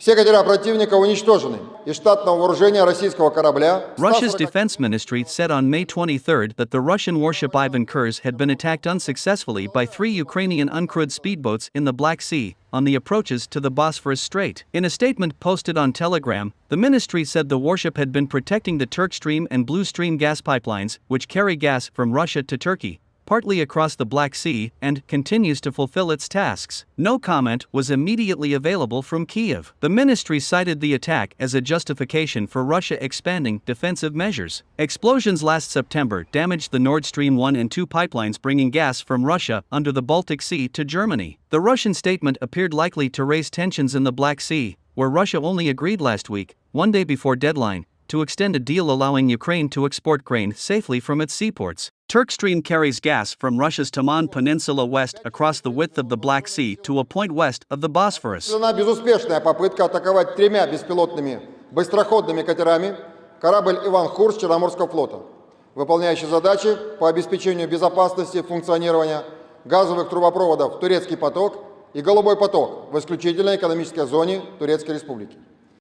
Все катера противника уничтожены. Из штатного вооружения российского корабля... Russia's defense ministry said on May 23 that the Russian warship Ivan Kurs had been attacked unsuccessfully by 3 Ukrainian uncrewed speedboats in the Black Sea, on the approaches to the Bosphorus Strait. In a statement posted on Telegram, the ministry said the warship had been protecting the Turk Stream and Blue Stream gas pipelines, which carry gas from Russia to Turkey, partly across the Black Sea, and continues to fulfill its tasks. No comment was immediately available from Kyiv. The ministry cited the attack as a justification for Russia expanding defensive measures. Explosions last September damaged the Nord Stream 1 and 2 pipelines bringing gas from Russia under the Baltic Sea to Germany. The Russian statement appeared likely to raise tensions in the Black Sea, where Russia only agreed last week, one day before deadline, to extend a deal allowing Ukraine to export grain safely from its seaports. Turk Stream carries gas from Russia's Taman Peninsula west across the width of the Black Sea to a point west of the Bosphorus. Безуспешная попытка атаковать 3 беспилотными быстроходными катерами корабль «Иван Хурс» Черноморского флота, выполняющий задачи по обеспечению безопасности функционирования газовых трубопроводов «Турецкий поток» и «Голубой поток» в исключительной экономической зоне Турецкой Республики.